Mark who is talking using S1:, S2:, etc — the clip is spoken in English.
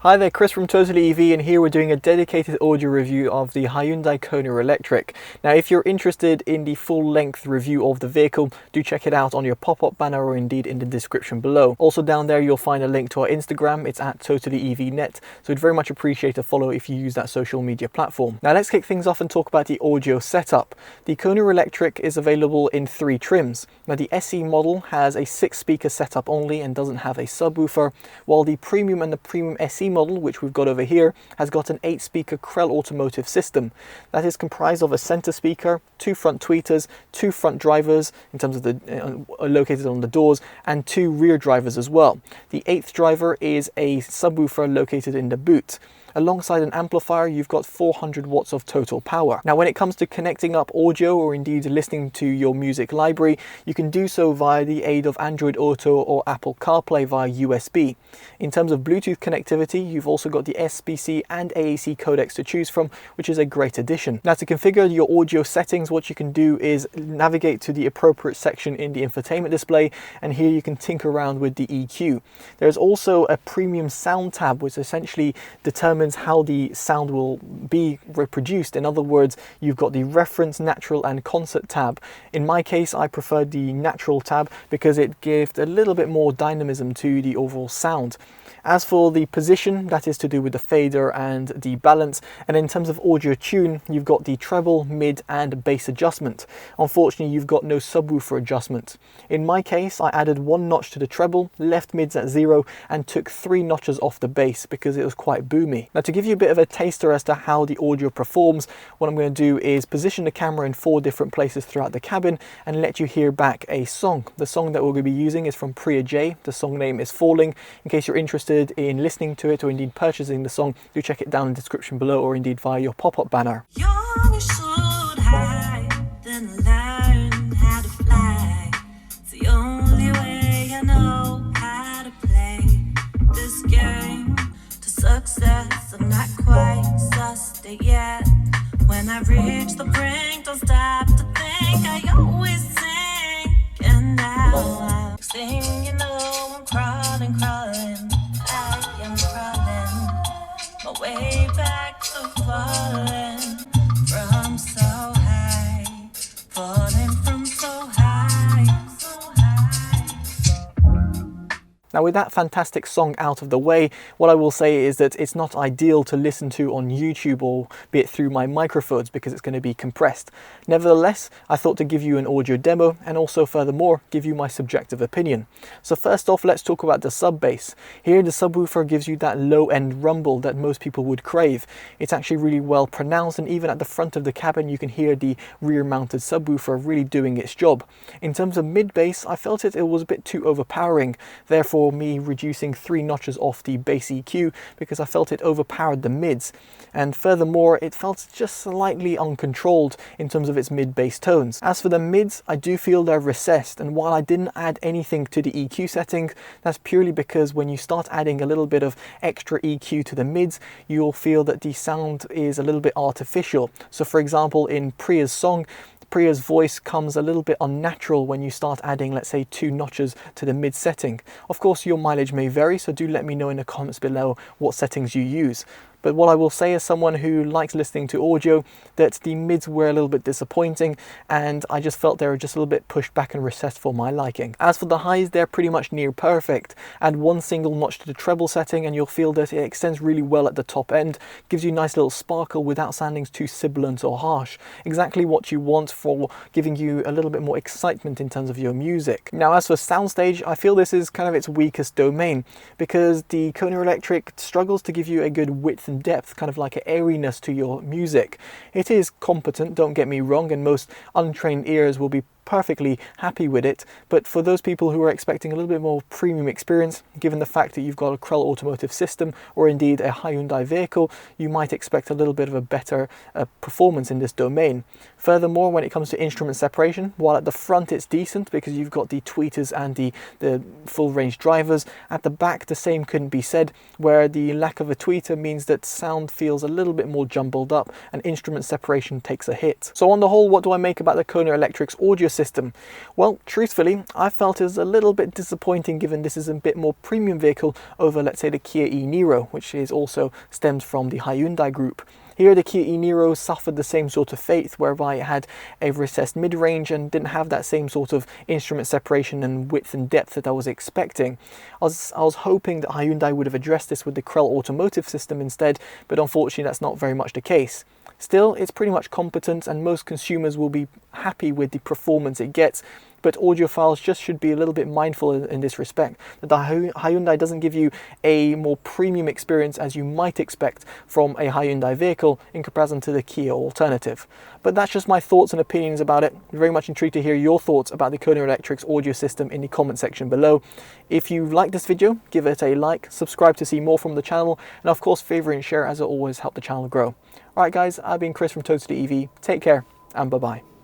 S1: Hi there, Chris from TotallyEV, and here we're doing a dedicated audio review of the Hyundai Kona Electric. Now, if you're interested in the full-length review of the vehicle, do check it out on your pop-up banner or indeed in the description below. Also down there, you'll find a link to our Instagram. It's at TotallyEVNet, so we'd very much appreciate a follow if you use that social media platform. Now, let's kick things off and talk about the audio setup. The Kona Electric is available in 3 trims. Now, the SE model has a 6-speaker setup only and doesn't have a subwoofer, while the Premium and the Premium SE model, which we've got over here, has got an 8-speaker Krell automotive system. That is comprised of a center speaker, 2 front tweeters, 2 front drivers in terms of the located on the doors, and 2 rear drivers as well. The 8th driver is a subwoofer located in the boot. Alongside an amplifier, you've got 400 watts of total power. Now, when it comes to connecting up audio or indeed listening to your music library, you can do so via the aid of Android Auto or Apple CarPlay via USB. In terms of Bluetooth connectivity, you've also got the SBC and AAC codecs to choose from, which is a great addition. Now, to configure your audio settings, what you can do is navigate to the appropriate section in the infotainment display, and here you can tinker around with the EQ. There's also a premium sound tab, which essentially determines how the sound will be reproduced. In other words, you've got the reference, natural and concert tab. In my case, I preferred the natural tab because it gave a little bit more dynamism to the overall sound. As for the position, that is to do with the fader and the balance. And in terms of audio tune, you've got the treble, mid and bass adjustment. Unfortunately, you've got no subwoofer adjustment. In my case, I added 1 notch to the treble, left mids at 0 and took 3 notches off the bass because it was quite boomy. Now, to give you a bit of a taster as to how the audio performs, what I'm going to do is position the camera in 4 different places throughout the cabin and let you hear back a song. The song that we're going to be using is from Priya J. The song name is Falling. In case you're interested in listening to it or indeed purchasing the song, do check it down in the description below or indeed via your pop-up banner.
S2: You should hide, then learn how to fly. It's the only way I know how to play this game to success. I'm not quite sussed it yet. When I reach the brink, don't stop to think. I always sing, and now I'm singing. You know I'm crawling, crawling. I am crawling my way back to falling from so high, falling from so high, so high.
S1: Now, with that fantastic song out of the way, what I will say is that it's not ideal to listen to on YouTube or be it through my microphones because it's going to be compressed. Nevertheless, I thought to give you an audio demo and also furthermore give you my subjective opinion. So first off, let's talk about the sub bass. Here the subwoofer gives you that low end rumble that most people would crave. It's actually really well pronounced, and even at the front of the cabin you can hear the rear mounted subwoofer really doing its job. In terms of mid bass, I felt it was a bit too overpowering, therefore me reducing 3 notches off the bass EQ because I felt it overpowered the mids, and furthermore it felt just slightly uncontrolled in terms of its mid bass tones. As for the mids, I do feel they're recessed, and while I didn't add anything to the EQ settings, that's purely because when you start adding a little bit of extra EQ to the mids, you'll feel that the sound is a little bit artificial. So for example, in Priya's song, Priya's voice comes a little bit unnatural when you start adding, let's say, 2 notches to the mid setting. Of course, your mileage may vary, so do let me know in the comments below what settings you use. But what I will say as someone who likes listening to audio, that the mids were a little bit disappointing, and I just felt they were just a little bit pushed back and recessed for my liking. As for the highs, they're pretty much near perfect. Add 1 single notch to the treble setting and you'll feel that it extends really well at the top end, gives you a nice little sparkle without sounding too sibilant or harsh. Exactly what you want for giving you a little bit more excitement in terms of your music. Now, as for Soundstage, I feel this is kind of its weakest domain because the Kona Electric struggles to give you a good width and depth, kind of like an airiness to your music. It is competent, don't get me wrong, and most untrained ears will be perfectly happy with it, but for those people who are expecting a little bit more premium experience, given the fact that you've got a Krell automotive system or indeed a Hyundai vehicle, you might expect a little bit of a better performance in this domain. Furthermore, when it comes to instrument separation, while at the front it's decent because you've got the tweeters and the full range drivers, at the back the same couldn't be said, where the lack of a tweeter means that sound feels a little bit more jumbled up and instrument separation takes a hit. So on the whole, what do I make about the Kona Electric's audio system? Well, truthfully, I felt it was a little bit disappointing given this is a bit more premium vehicle over, let's say, the Kia e-Niro, which is also stemmed from the Hyundai group. Here the Kia e-Niro suffered the same sort of fate, whereby it had a recessed mid-range and didn't have that same sort of instrument separation and width and depth that I was expecting. I was hoping that Hyundai would have addressed this with the Krell automotive system instead, but unfortunately that's not very much the case. Still, it's pretty much competent and most consumers will be happy with the performance it gets, but audiophiles just should be a little bit mindful in this respect, that the Hyundai doesn't give you a more premium experience as you might expect from a Hyundai vehicle in comparison to the Kia alternative. But that's just my thoughts and opinions about it. I'm very much intrigued to hear your thoughts about the Kona Electric's audio system in the comment section below. If you like this video, give it a like, subscribe to see more from the channel, and of course favourite and share as it always helps the channel grow. Alright guys, I've been Chris from TotallyEV. Take care and bye bye.